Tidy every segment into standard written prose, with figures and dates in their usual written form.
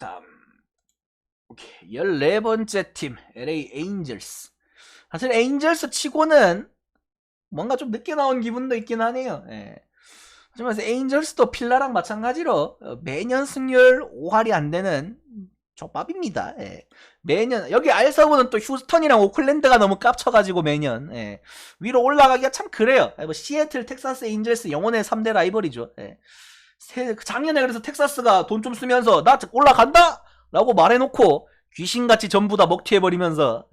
다음 오케이. 14번째 팀 LA 에인절스. 사실 에인절스 치고는 뭔가 좀 늦게 나온 기분도 있긴 하네요. 예. 하지만 에인절스도 필라랑 마찬가지로 매년 승률 5할이 안 되는 족밥입니다. 예. 매년 여기 알서브는 또 휴스턴이랑 오클랜드가 너무 깝쳐가지고 매년 위로 올라가기가 참 그래요. 뭐 시애틀, 텍사스 에인절스 영혼의 3대 라이벌이죠. 작년에 그래서 텍사스가 돈 좀 쓰면서 나 올라간다! 라고 말해놓고 귀신같이 전부 다 먹튀해버리면서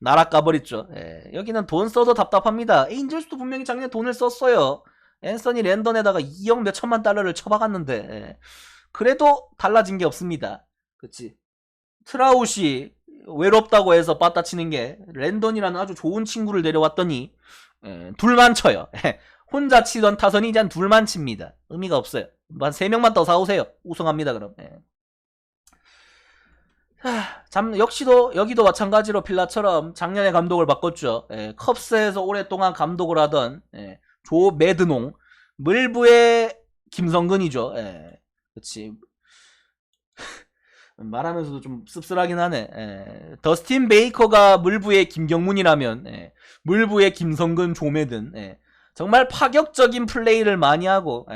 날아가버렸죠. 여기는 돈 써도 답답합니다. 에인절스도 분명히 작년에 돈을 썼어요. 앤서니 랜던에다가 2억 몇천만 달러를 쳐박았는데 그래도 달라진 게 없습니다. 그치? 트라웃이 외롭다고 해서 빠따치는 게 랜던이라는 아주 좋은 친구를 데려왔더니 둘만 쳐요. 혼자 치던 타선이 이제 한 둘만 칩니다. 의미가 없어요. 한 3명만 더 사오세요. 우승합니다 그럼. 역시도 여기도 마찬가지로 필라처럼 작년에 감독을 바꿨죠. 컵스에서 오랫동안 감독을 하던 조 매드농, 물부의 김성근이죠. 그치. 말하면서도 좀 씁쓸하긴 하네. 더스틴 베이커가 물부의 김경문이라면 물부의 김성근, 조매든 정말 파격적인 플레이를 많이 하고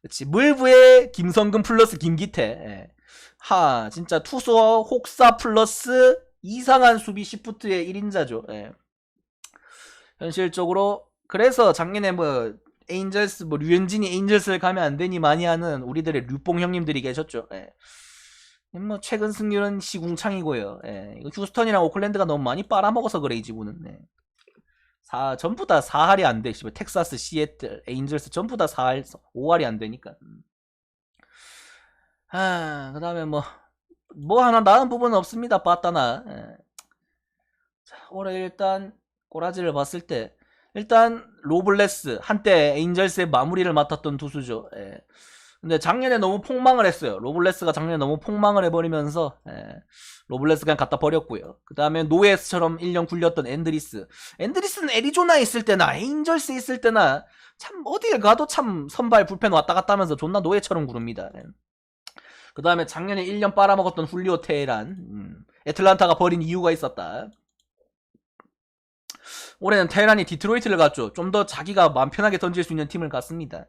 그치. 물부의 김성근 플러스 김기태 진짜 투수 혹사 플러스 이상한 수비 시프트의 1인자죠. 현실적으로 그래서 작년에 뭐 에인절스 뭐 류현진이 에인절스를 가면 안 되니 많이 하는 우리들의 류뽕 형님들이 계셨죠. 뭐 최근 승률은 시궁창이고요. 이거 휴스턴이랑 오클랜드가 너무 많이 빨아먹어서 그래 이 지구는. 전부 다 4할이 안 돼. 텍사스, 시애틀, 에인절스 전부 다 4할, 5할이 안 되니까. 그 다음에 뭐 하나 나은 부분은 없습니다. 빠따나. 올해 일단 꼬라지를 봤을 때 일단 로블레스 한때 에인절스의 마무리를 맡았던 투수죠. 근데 작년에 너무 폭망을 했어요. 로블레스가 작년에 너무 폭망을 해버리면서 로블레스 그냥 갖다 버렸고요. 그 다음에 노에스처럼 1년 굴렸던 앤드리스는 애리조나에 있을 때나 에인절스에 있을 때나 참 어딜 가도 참 선발 불펜 왔다 갔다 하면서 존나 노예처럼 구릅니다. 그 다음에 작년에 1년 빨아먹었던 훌리오 테헤란 애틀란타가 버린 이유가 있었다. 올해는 테헤란이 디트로이트를 갔죠. 좀 더 자기가 마음 편하게 던질 수 있는 팀을 갔습니다.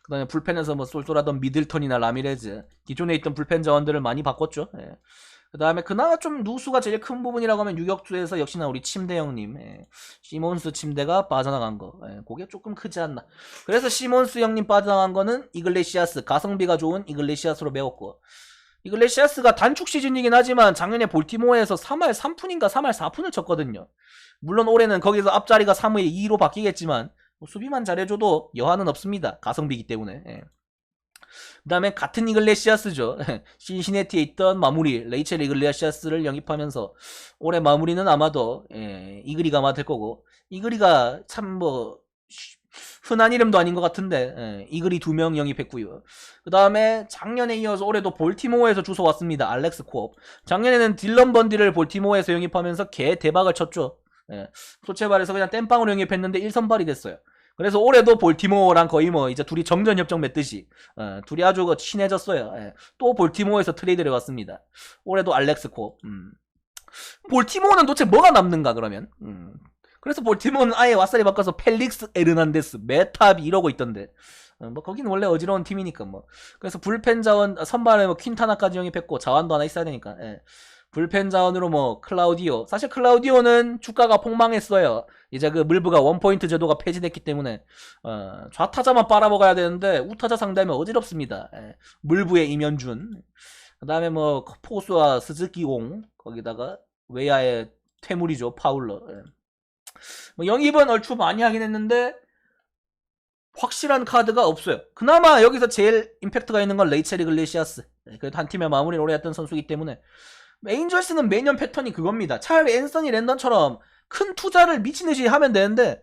그 다음에 불펜에서 뭐 쏠쏠하던 미들턴이나 라미레즈 기존에 있던 불펜 자원들을 많이 바꿨죠. 그 다음에 그나마 좀 누수가 제일 큰 부분이라고 하면 유격수에서 역시나 우리 침대 형님 시몬스 침대가 빠져나간 거 그게 조금 크지 않나. 그래서 시몬스 형님 빠져나간 거는 이글레시아스 가성비가 좋은 이글레시아스로 메웠고 이글레시아스가 단축 시즌이긴 하지만 작년에 볼티모어에서 3할 3푼인가 3할 4푼을 쳤거든요. 물론 올해는 거기서 앞자리가 3의 2로 바뀌겠지만 수비만 잘해줘도 여한은 없습니다. 가성비이기 때문에. 그 다음에 같은 이글레시아스죠. 신시내티에 있던 마무리 레이첼 이글레시아스를 영입하면서 올해 마무리는 아마도 이글이가 아마 될 거고 이글이가 참 흔한 이름도 아닌 것 같은데 이글이 2명 영입했고요. 그 다음에 작년에 이어서 올해도 볼티모어에서 주워왔습니다. 알렉스 코업. 작년에는 딜런 번디를 볼티모어에서 영입하면서 개 대박을 쳤죠. 솔직히 말해서 그냥 땜빵으로 영입했는데 1선발이 됐어요. 그래서 올해도 볼티모어랑 거의 이제 둘이 정전 협정 맺듯이 둘이 아주 친해졌어요. 또 볼티모어에서 트레이드를 왔습니다. 올해도 알렉스 코. 볼티모어는 도대체 뭐가 남는가 그러면? 그래서 볼티모어는 아예 왓살이 바꿔서 펠릭스 에르난데스, 메탑이 이러고 있던데. 거긴 원래 어지러운 팀이니까 그래서 불펜 자원 선발에 퀸타나까지 영입했고 자원도 하나 있어야 되니까. 불펜 자원으로 클라우디오. 사실 클라우디오는 주가가 폭망했어요. 이제 그 물부가 원포인트 제도가 폐지됐기 때문에 좌타자만 빨아먹어야 되는데 우타자 상대하면 어지럽습니다. 물부의 이면준. 그 다음에 포수와 스즈키옹 거기다가 외야의 퇴물이죠. 파울러. 영입은 얼추 많이 하긴 했는데 확실한 카드가 없어요. 그나마 여기서 제일 임팩트가 있는 건 레이첼 이글레시아스. 그래도 한 팀의 마무리를 오래 했던 선수이기 때문에 에인절스는 매년 패턴이 그겁니다. 차라리 앤서니 랜던처럼 큰 투자를 미친듯이 하면 되는데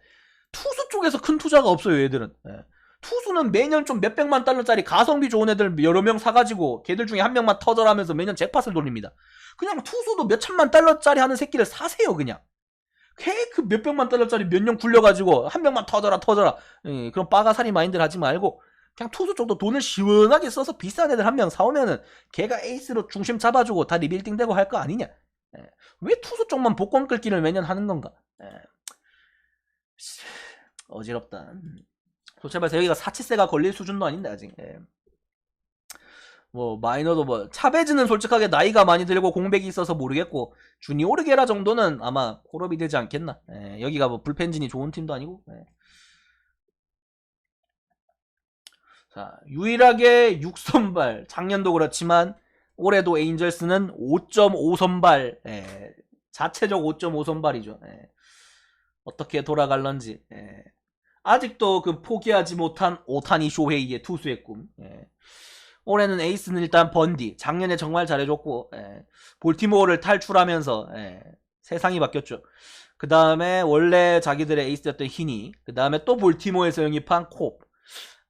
투수 쪽에서 큰 투자가 없어요. 얘들은. 투수는 매년 좀 몇백만 달러짜리 가성비 좋은 애들 여러 명 사가지고 걔들 중에 한 명만 터져라면서 매년 잭팟을 돌립니다. 그냥 투수도 몇천만 달러짜리 하는 새끼를 사세요. 그냥 그 몇백만 달러짜리 몇 년 굴려가지고 한 명만 터져라. 그런 빠가사리 마인드를 하지 말고 그냥 투수 쪽도 돈을 시원하게 써서 비싼 애들 한 명 사오면은 걔가 에이스로 중심 잡아주고 다 리빌딩 되고 할 거 아니냐. 예. 왜 투수 쪽만 복권 끌기를 매년 하는 건가. 예. 어지럽다. 솔직히 말해서 여기가 사치세가 걸릴 수준도 아닌데 아직. 예. 뭐 마이너도 뭐 차베즈는 솔직하게 나이가 많이 들고 공백이 있어서 모르겠고 주니 오르게라 정도는 아마 콜업이 되지 않겠나. 예. 여기가 뭐 불펜진이 좋은 팀도 아니고. 예. 자, 유일하게 6선발 작년도 그렇지만 올해도 에인절스는 5.5선발. 예. 자체적 5.5선발이죠. 예. 어떻게 돌아갈런지. 예. 아직도 그 포기하지 못한 오타니 쇼헤이의 투수의 꿈. 예. 올해는 에이스는 일단 번디. 작년에 정말 잘해줬고, 예. 볼티모어를 탈출하면서, 예. 세상이 바뀌었죠. 그 다음에 원래 자기들의 에이스였던 히니. 그 다음에 또 볼티모어에서 영입한 콥.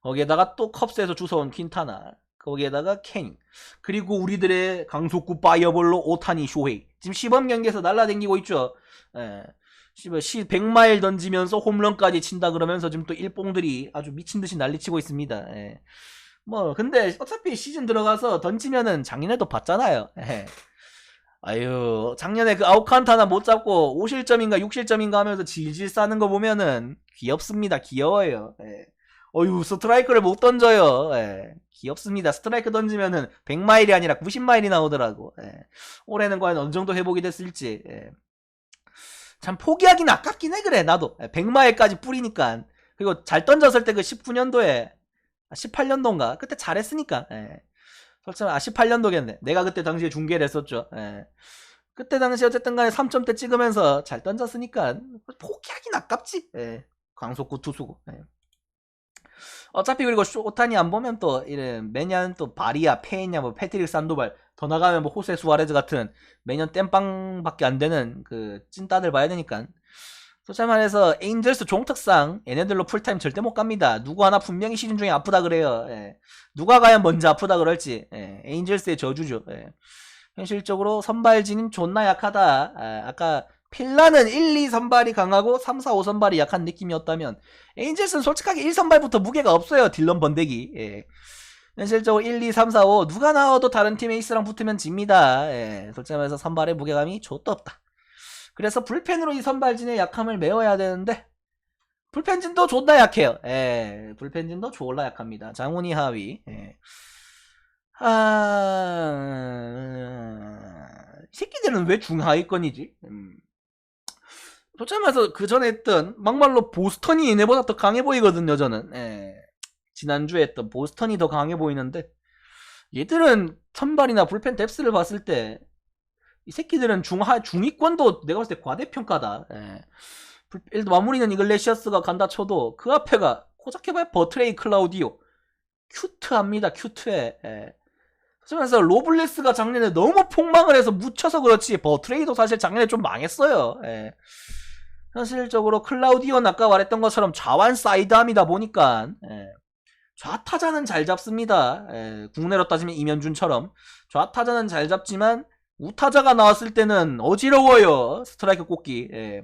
거기에다가 또 컵스에서 주워온 퀸타나. 거기에다가 캥. 그리고 우리들의 강속구 파이어볼로 오타니 쇼헤이. 지금 시범 경기에서 날라다니고 있죠. 예. 100마일 던지면서 홈런까지 친다 그러면서 지금 또 일뽕들이 아주 미친듯이 난리치고 있습니다. 예. 뭐 근데 어차피 시즌 들어가서 던지면은 작년에도 봤잖아요. 예. 아유 작년에 그 아우칸타나 못 잡고 5실점인가 6실점인가 하면서 질질 싸는 거 보면은 귀엽습니다. 귀여워요. 예. 어휴 스트라이크를 못 던져요. 예. 귀엽습니다. 스트라이크 던지면은 100마일이 아니라 90마일이 나오더라고. 예. 올해는 과연 어느 정도 회복이 됐을지. 예. 참 포기하긴 아깝긴 해. 그래 나도 100마일까지 뿌리니까. 그리고 잘 던졌을 때 그 19년도에 18년도인가 그때 잘했으니까. 예. 솔직히 18년도겠네. 내가 그때 당시에 중계를 했었죠. 예. 그때 당시 어쨌든 간에 3점대 찍으면서 잘 던졌으니까 포기하긴 아깝지. 예. 광속구 투수고. 예. 어차피 그리고 오타니 안 보면 또 이런 매년 또 바리아, 페이냐, 뭐 패트릭 산도발 더 나가면 뭐 호세 수아레즈 같은 매년 땜빵밖에 안 되는 그 찐따들 봐야 되니까. 솔직히 말해서 에인절스 종특상 얘네들로 풀타임 절대 못 갑니다. 누구 하나 분명히 시즌 중에 아프다 그래요. 예. 누가 과연 먼저 아프다 그럴지. 예. 에인절스의 저주죠. 예. 현실적으로 선발진은 존나 약하다. 아까 필라는 1, 2 선발이 강하고 3, 4, 5 선발이 약한 느낌이었다면 에인젤스는 솔직하게 1 선발부터 무게가 없어요. 딜런 번데기. 예. 현실적으로 1, 2, 3, 4, 5 누가 나와도 다른 팀 에이스랑 붙으면 집니다. 예. 솔직히 말해서 선발의 무게감이 좆도 없다. 그래서 불펜으로 이 선발진의 약함을 메워야 되는데 불펜진도 존나 약해요. 예. 불펜진도 졸라 약합니다. 장훈이 하위. 예. 이 새끼들은 왜 중하위권이지? 솔직히 말해서 그 전에 했던 막말로 보스턴이 얘네보다 더 강해 보이거든요. 저는. 예. 지난주에 했던 보스턴이 더 강해 보이는데 얘들은 선발이나 불펜 뎁스를 봤을 때 이 새끼들은 중위권도 내가 봤을 때 과대평가다. 예. 일단 마무리는 이글레시아스가 간다 쳐도 그 앞에가 고작해봐야 버트레이 클라우디오 큐트합니다. 큐트해. 예. 그래서 로블레스가 작년에 너무 폭망을 해서 묻혀서 그렇지 버트레이도 사실 작년에 좀 망했어요. 예. 현실적으로 클라우디오는 아까 말했던 것처럼 좌완 사이드암이다 보니까 예. 좌타자는 잘 잡습니다. 예. 국내로 따지면 이면준처럼 좌타자는 잘 잡지만 우타자가 나왔을 때는 어지러워요. 스트라이크 꽂기. 예.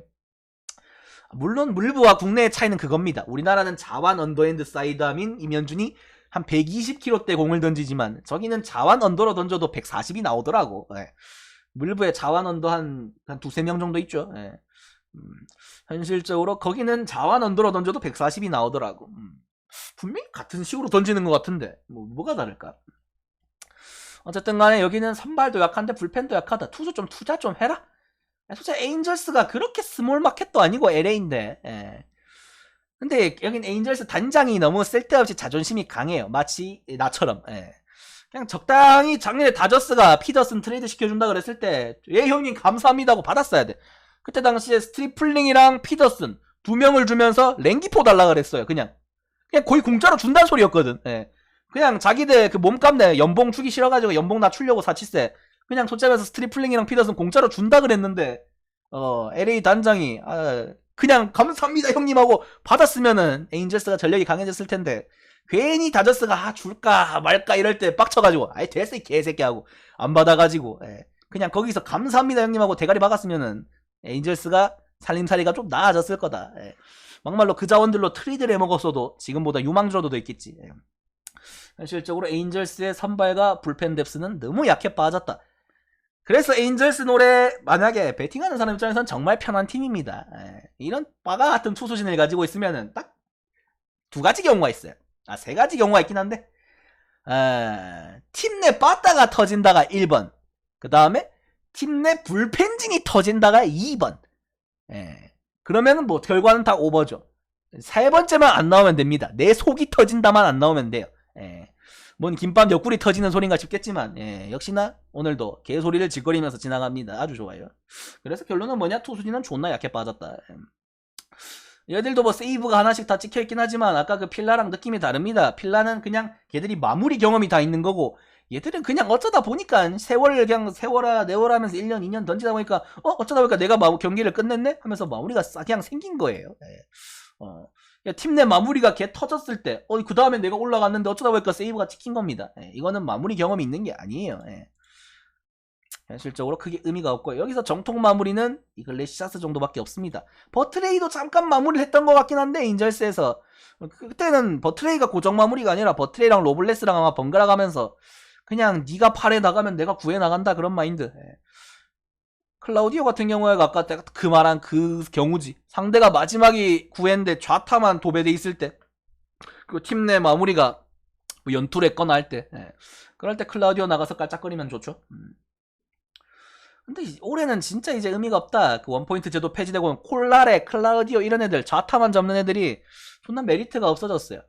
물론 물부와 국내의 차이는 그겁니다. 우리나라는 좌완 언더핸드 사이드암인 이면준이 한 120km대 공을 던지지만 저기는 좌완 언더로 던져도 140이 나오더라고. 예. 물부에 좌완 언더 한 두세 명 정도 있죠. 예. 현실적으로 거기는 좌완 언더로 던져도 140이 나오더라고. 분명히 같은 식으로 던지는 것 같은데 뭐가 다를까? 어쨌든 간에 여기는 선발도 약한데 불펜도 약하다. 투수 좀 투자 좀 해라. 솔직히 에인절스가 그렇게 스몰 마켓도 아니고 LA인데 예. 근데 여긴 에인절스 단장이 너무 쓸데없이 자존심이 강해요. 마치 나처럼. 예. 그냥 적당히 작년에 다저스가 피더슨 트레이드 시켜준다 그랬을 때 예 형님 감사합니다 하고 받았어야 돼. 그때 당시에 스트리플링이랑 피더슨 두 명을 주면서 랭기포 달라 그랬어요. 그냥 거의 공짜로 준다는 소리였거든. 예. 그냥 자기들 그 몸값 내 연봉 주기 싫어가지고 연봉 낮추려고 사치세 그냥 소짜면서 스트리플링이랑 피더슨 공짜로 준다 그랬는데 LA 단장이 그냥 감사합니다 형님하고 받았으면은 에인절스가 전력이 강해졌을 텐데 괜히 다저스가 줄까 말까 이럴 때 빡쳐가지고 아이 됐어 이 개새끼 하고 안 받아가지고 예. 그냥 거기서 감사합니다 형님하고 대가리 박았으면은 에인절스가 살림살이가 좀 나아졌을 거다. 예. 막말로 그 자원들로 트레이드를 해먹었어도 지금보다 유망주로도 더 있겠지. 예. 현실적으로 에인절스의 선발과 불펜 뎁스는 너무 약해 빠졌다. 그래서 에인절스 노래 만약에 배팅하는 사람 입장에서는 정말 편한 팀입니다. 이런 빠가 같은 투수진을 가지고 있으면은 딱 두 가지 경우가 있어요. 세 가지 경우가 있긴 한데 팀 내 빠따가 터진다가 1번, 그 다음에 팀 내 불펜진이 터진다가 2번. 그러면은 뭐 결과는 다 오버죠. 세 번째만 안 나오면 됩니다. 내 속이 터진다만 안 나오면 돼요. 뭔 김밥 옆구리 터지는 소린가 싶겠지만 역시나 오늘도 개소리를 짓거리면서 지나갑니다. 아주 좋아요. 그래서 결론은 뭐냐, 투수진은 존나 약해 빠졌다. 얘들도 뭐 세이브가 하나씩 다 찍혀있긴 하지만 아까 그 필라랑 느낌이 다릅니다. 필라는 그냥 걔들이 마무리 경험이 다 있는 거고, 얘들은 그냥 어쩌다 보니까 세월을 그냥 세월아 내월아 하면서 1년 2년 던지다 보니까 어쩌다 보니까 내가 경기를 끝냈네 하면서 마무리가 그냥 생긴 거예요. 팀 내 마무리가 개 터졌을 때 그 다음에 내가 올라갔는데 어쩌다 보니까 세이브가 찍힌 겁니다. 이거는 마무리 경험이 있는 게 아니에요. 현실적으로 크게 의미가 없고, 여기서 정통 마무리는 이글레시아스 정도밖에 없습니다. 버트레이도 잠깐 마무리를 했던 것 같긴 한데, 인절스에서 그때는 버트레이가 고정 마무리가 아니라 버트레이랑 로블레스랑 아마 번갈아 가면서 그냥 네가 8에 나가면 내가 9에 나간다 그런 마인드. 클라우디오 같은 경우에 아까 그 말한 그 경우지. 상대가 마지막이 9회인데 좌타만 도배돼 있을 때, 그리고 팀 내 마무리가 뭐 연투를 했거나 할 때, 그럴 때 클라우디오 나가서 깔짝거리면 좋죠. 근데 올해는 진짜 이제 의미가 없다. 그 원포인트 제도 폐지되고 콜라레, 클라우디오 이런 애들, 좌타만 잡는 애들이 존나 메리트가 없어졌어요.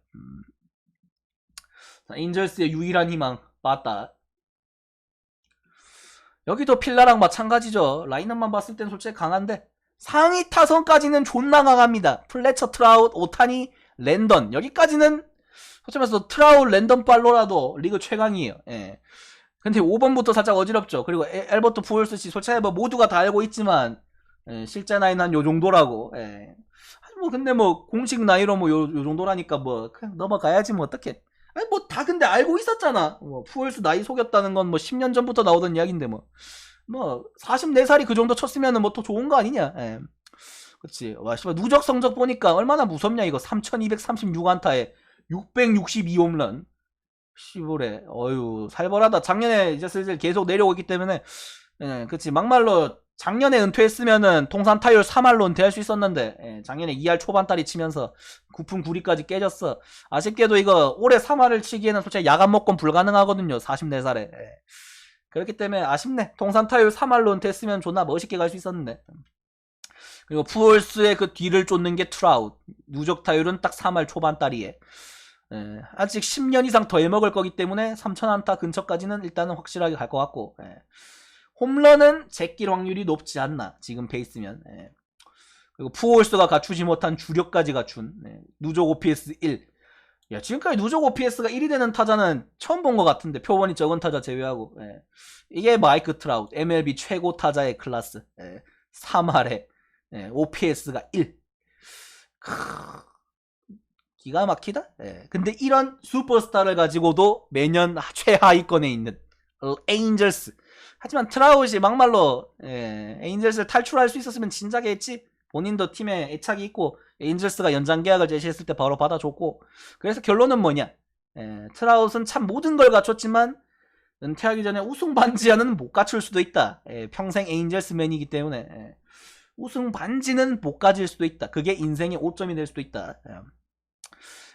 인절스의 유일한 희망 맞다. 여기도 필라랑 마찬가지죠. 라인업만 봤을 땐 솔직히 강한데 상위 타선까지는 존나 강합니다. 플래처, 트라웃, 오타니, 랜던, 여기까지는 솔직히 말해서 트라웃, 랜던, 팔로라도 리그 최강이에요. 근데 5번부터 살짝 어지럽죠. 그리고 엘버트 푸얼스씨 솔직히 뭐 모두가 다 알고 있지만 실제 나이는 한 요 정도라고. 뭐 근데 뭐 공식 나이로 뭐 요 정도라니까 뭐 그냥 넘어가야지 뭐 어떡해. 아니 뭐 다 근데 알고 있었잖아. 뭐 푸얼스 나이 속였다는 건 뭐 10년 전부터 나오던 이야기인데 뭐 44살이 그 정도 쳤으면은 뭐 더 좋은 거 아니냐. 그치. 와 씨발 누적 성적 보니까 얼마나 무섭냐 이거. 3236안타에 662홈런. 시부래. 어유 살벌하다. 작년에 이제 슬슬 계속 내려오고 있기 때문에 그치. 막말로 작년에 은퇴했으면은 통산 타율 3할로 은퇴할 수 있었는데 작년에 2할 초반따리 치면서 9푼 9리까지 깨졌어. 아쉽게도 이거 올해 3할을 치기에는 솔직히 야간 먹곤 불가능하거든요. 44살에. 그렇기 때문에 아쉽네. 통산 타율 3할로 은퇴했으면 존나 멋있게 갈 수 있었는데. 그리고 푸얼스의 그 뒤를 쫓는 게 트라웃. 누적 타율은 딱 3할 초반따리에. 아직 10년 이상 더 해먹을 거기 때문에 3000안타 근처까지는 일단은 확실하게 갈 것 같고, 홈런은 제낄 확률이 높지 않나 지금 페이스면. 그리고 푸올스가 갖추지 못한 주력까지 갖춘 누적 OPS 1. 야, 지금까지 누적 OPS가 1이 되는 타자는 처음 본 것 같은데, 표본이 적은 타자 제외하고. 이게 마이크 트라웃, MLB 최고 타자의 클래스. 3할에 OPS가 1. 기가 막히다? 근데 이런 슈퍼스타를 가지고도 매년 최하위권에 있는 에인절스. 하지만 트라웃이 막말로 에인절스를 탈출할 수 있었으면 진작에 했지. 본인도 팀에 애착이 있고 에인절스가 연장 계약을 제시했을 때 바로 받아줬고. 그래서 결론은 뭐냐, 트라웃은 참 모든 걸 갖췄지만 은퇴하기 전에 우승 반지하는 못 갖출 수도 있다. 평생 에인절스맨이기 때문에 우승 반지는 못 가질 수도 있다. 그게 인생의 오점이 될 수도 있다.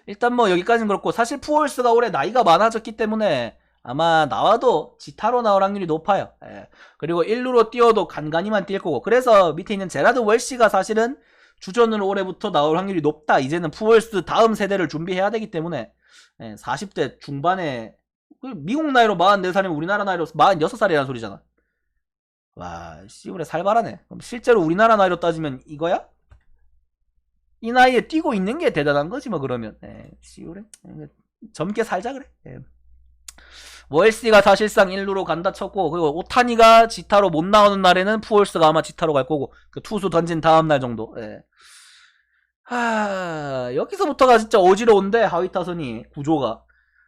일단 뭐 여기까지는 그렇고, 사실 푸얼스가 올해 나이가 많아졌기 때문에 아마 나와도 지타로 나올 확률이 높아요. 그리고 1루로 뛰어도 간간히만 뛸 거고, 그래서 밑에 있는 제라드 월시가 사실은 주전으로 올해부터 나올 확률이 높다. 이제는 푸얼스 다음 세대를 준비해야 되기 때문에 40대 중반에, 미국 나이로 44살이면 우리나라 나이로 46살이라는 소리잖아. 와 씨부레 살벌하네. 그럼 실제로 우리나라 나이로 따지면 이거야? 이 나이에 뛰고 있는 게 대단한 거지 뭐. 그러면 씨부레 젊게 살자 그래. 월시가 사실상 1루로 간다 쳤고, 그리고 오타니가 지타로 못 나오는 날에는 푸얼스가 아마 지타로 갈 거고, 그 투수 던진 다음 날 정도. 여기서부터가 진짜 어지러운데, 하위 타선이 구조가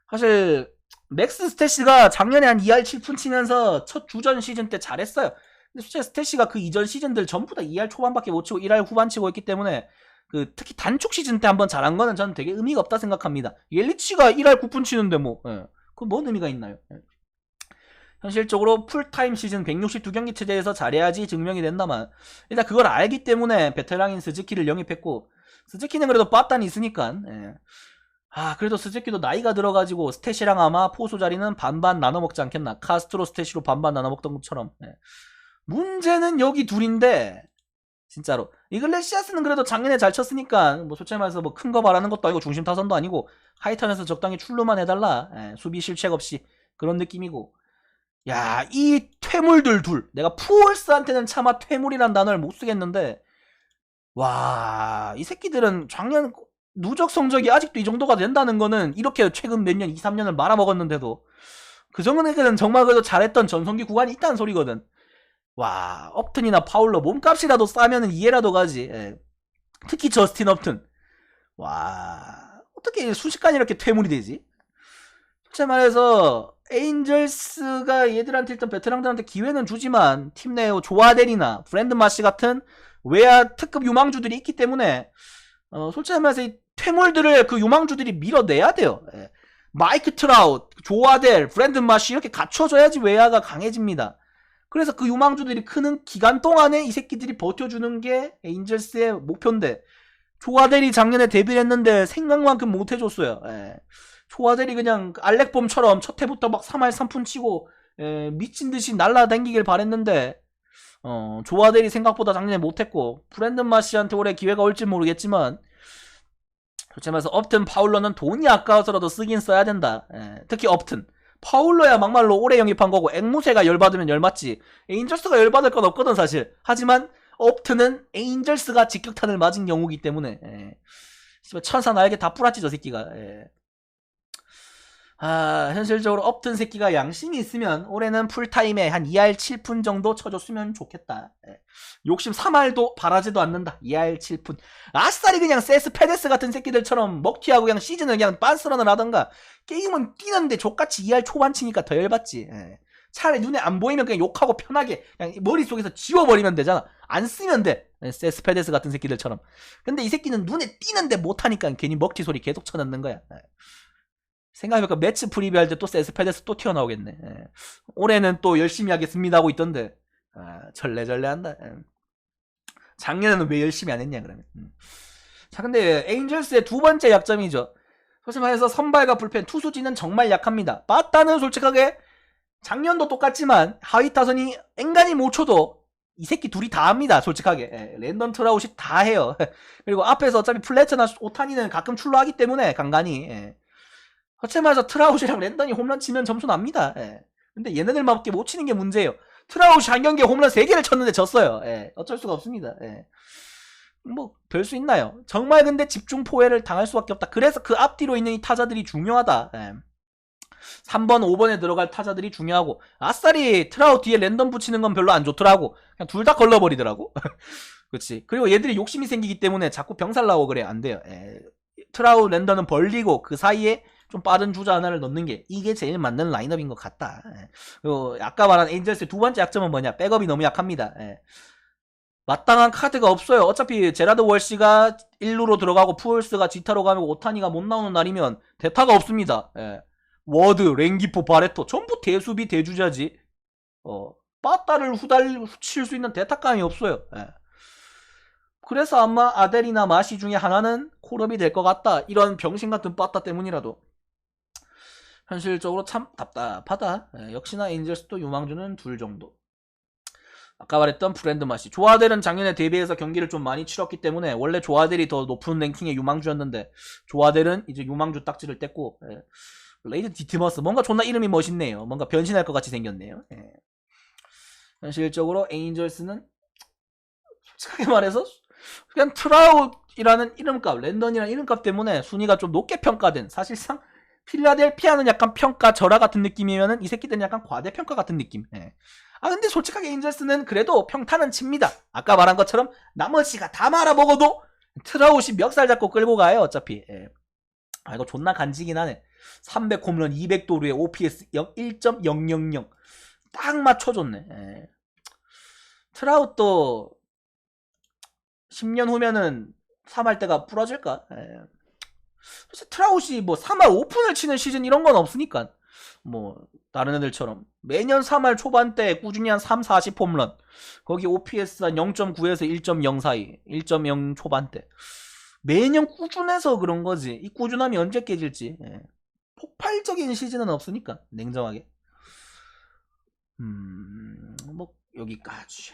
사실 맥스 스태시가 작년에 한 2할 7푼 치면서 첫 주전 시즌 때 잘했어요. 근데 솔직히 스태시가 그 이전 시즌들 전부 다 2할 초반밖에 못 치고 1할 후반 치고 있기 때문에 특히 단축 시즌 때 한번 잘한 거는 저는 되게 의미가 없다 생각합니다. 옐리치가 1할 9푼 치는데 뭐, 그건 뭔 의미가 있나요? 현실적으로 풀타임 시즌 162경기 체제에서 잘해야지 증명이 된다만, 일단 그걸 알기 때문에 베테랑인 스즈키를 영입했고, 스즈키는 그래도 빠딴이 있으니까, 그래도 스즈키도 나이가 들어가지고 스탯이랑 아마 포수 자리는 반반 나눠 먹지 않겠나. 카스트로 스탯으로 반반 나눠 먹던 것처럼. 문제는 여기 둘인데, 진짜로 이글레시아스는 그래도 작년에 잘 쳤으니까 뭐 솔직히 말해서 뭐 큰 거 바라는 것도 아니고 중심 타선도 아니고 하이턴에서 적당히 출루만 해달라. 수비 실책 없이 그런 느낌이고, 야, 이 퇴물들 둘, 내가 푸얼스한테는 차마 퇴물이란 단어를 못 쓰겠는데, 와, 이 새끼들은 작년 누적 성적이 아직도 이 정도가 된다는 거는 이렇게 최근 몇 년, 2, 3년을 말아먹었는데도 그 정도는 정말 그래도 잘했던 전성기 구간이 있다는 소리거든. 와, 업튼이나 파울러 몸값이라도 싸면은 이해라도 가지. 특히 저스틴 업튼. 와, 어떻게 순식간에 이렇게 퇴물이 되지? 솔직히 말해서 에인절스가 얘들한테 일단 베테랑들한테 기회는 주지만 팀 내에 조아델이나 브랜든 마시 같은 외야 특급 유망주들이 있기 때문에 솔직히 말해서 이 퇴물들을 그 유망주들이 밀어내야 돼요. 마이크 트라웃, 조아델, 브랜든 마시 이렇게 갖춰줘야지 외야가 강해집니다. 그래서 그 유망주들이 크는 기간 동안에 이 새끼들이 버텨주는 게 에인절스의 목표인데, 조아델이 작년에 데뷔를 했는데 생각만큼 못해줬어요. 조아델이 그냥 알렉봄처럼 첫 해부터 막 3할 3푼 치고 미친듯이 날라다니길 바랬는데, 조아델이 생각보다 작년에 못했고, 브랜든 마시한테 올해 기회가 올지 모르겠지만, 솔직히 말해서 업튼 파울러는 돈이 아까워서라도 쓰긴 써야 된다. 특히 업튼 파울러야 막말로 오래 영입한 거고, 앵무새가 열받으면 열맞지 에인절스가 열받을 건 없거든 사실. 하지만 업튼은 에인절스가 직격탄을 맞은 경우기 때문에 천사 날개 다 뿌랐지 저 새끼가. 현실적으로 업튼 새끼가 양심이 있으면 올해는 풀타임에 한 2할 7푼 정도 쳐줬으면 좋겠다. 욕심 3할도 바라지도 않는다. 2할 7푼. 아싸리 그냥 세스페데스 같은 새끼들처럼 먹튀하고 그냥 시즌을 그냥 빤스런을 하던가, 게임은 뛰는데 족같이 2할 초반 치니까 더 열받지. 차라리 눈에 안 보이면 그냥 욕하고 편하게 그냥 머릿속에서 지워버리면 되잖아. 안 쓰면 돼. 세스페데스 같은 새끼들처럼. 근데 이 새끼는 눈에 띄는데 못하니까 괜히 먹튀 소리 계속 쳐넣는 거야. 생각해보니까 매치 프리뷰 할 때 또 세스페데스 또 튀어나오겠네. 올해는 또 열심히 하겠습니다 하고 있던데, 절레절레 한다. 작년에는 왜 열심히 안 했냐 그러면. 자, 근데 에인절스의 두 번째 약점이죠. 솔직히 말해서 선발과 불펜, 투수진은 정말 약합니다. 빠따는 솔직하게 작년도 똑같지만 하위 타선이 앵간히 못 쳐도 이 새끼 둘이 다 합니다. 솔직하게. 랜던 트라웃이 다 해요. 그리고 앞에서 어차피 플래처나 오타니는 가끔 출루하기 때문에 간간히. 솔직히 말해서 트라웃이랑 랜던이 홈런 치면 점수 납니다. 근데 얘네들밖에 못 치는 게 문제예요. 트라웃이 한 경기에 홈런 3개를 쳤는데 졌어요. 어쩔 수가 없습니다. 뭐 별 수 있나요? 정말 근데 집중 포회를 당할 수밖에 없다. 그래서 그 앞뒤로 있는 이 타자들이 중요하다. 3번, 5번에 들어갈 타자들이 중요하고, 아싸리 트라웃 뒤에 랜덤 붙이는 건 별로 안 좋더라고. 그냥 둘 다 걸러버리더라고. 그렇지. 그리고 얘들이 욕심이 생기기 때문에 자꾸 병살 나오고 그래. 안 돼요. 트라웃, 랜덤은 벌리고 그 사이에 좀 빠른 주자 하나를 넣는 게 이게 제일 맞는 라인업인 것 같다. 그리고 아까 말한 에인절스의 두 번째 약점은 뭐냐? 백업이 너무 약합니다. 마땅한 카드가 없어요. 어차피 제라드 월시가 1루로 들어가고 푸얼스가 지타로 가고 오타니가 못 나오는 날이면 대타가 없습니다. 워드, 랭기포, 바레토 전부 대수비 대주자지. 빠따를 후칠 수 있는 대타감이 없어요. 그래서 아마 아델이나 마시 중에 하나는 콜업이 될 것 같다. 이런 병신같은 빠따 때문이라도. 현실적으로 참 답답하다. 역시나 에인절스도 유망주는 둘 정도. 아까 말했던 브랜든 마시. 조아델은 작년에 데뷔해서 경기를 좀 많이 치렀기 때문에 원래 조아델이 더 높은 랭킹의 유망주였는데, 조아델은 이제 유망주 딱지를 뗐고, 레이드 디티머스 뭔가 존나 이름이 멋있네요. 뭔가 변신할 것 같이 생겼네요. 현실적으로 에인절스는 솔직하게 말해서 그냥 트라웃이라는 이름값, 랜던이라는 이름값 때문에 순위가 좀 높게 평가된, 사실상 필라델피아는 약간 평가 절하 같은 느낌이면은 이 새끼들은 약간 과대평가 같은 느낌. 근데 솔직하게 에인절스는 그래도 평타는 칩니다. 아까 말한 것처럼 나머지가 다 말아먹어도 트라웃이 멱살 잡고 끌고 가요 어차피. 이거 존나 간지긴 하네. 300 홈런 200도루에 OPS 1.000 딱 맞춰줬네. 트라웃도 10년 후면은 3할 때가 부러질까? 예. 사실 트라우시 뭐 3할 오픈을 치는 시즌 이런 건 없으니까 뭐 다른 애들처럼 매년 3할 초반대 꾸준히 한 3, 40 홈런 거기 OPS 한 0.9에서 1.0 사이 1.0 초반대 매년 꾸준해서 그런 거지 이 꾸준함이 언제 깨질지 예. 폭발적인 시즌은 없으니까 냉정하게 뭐 여기까지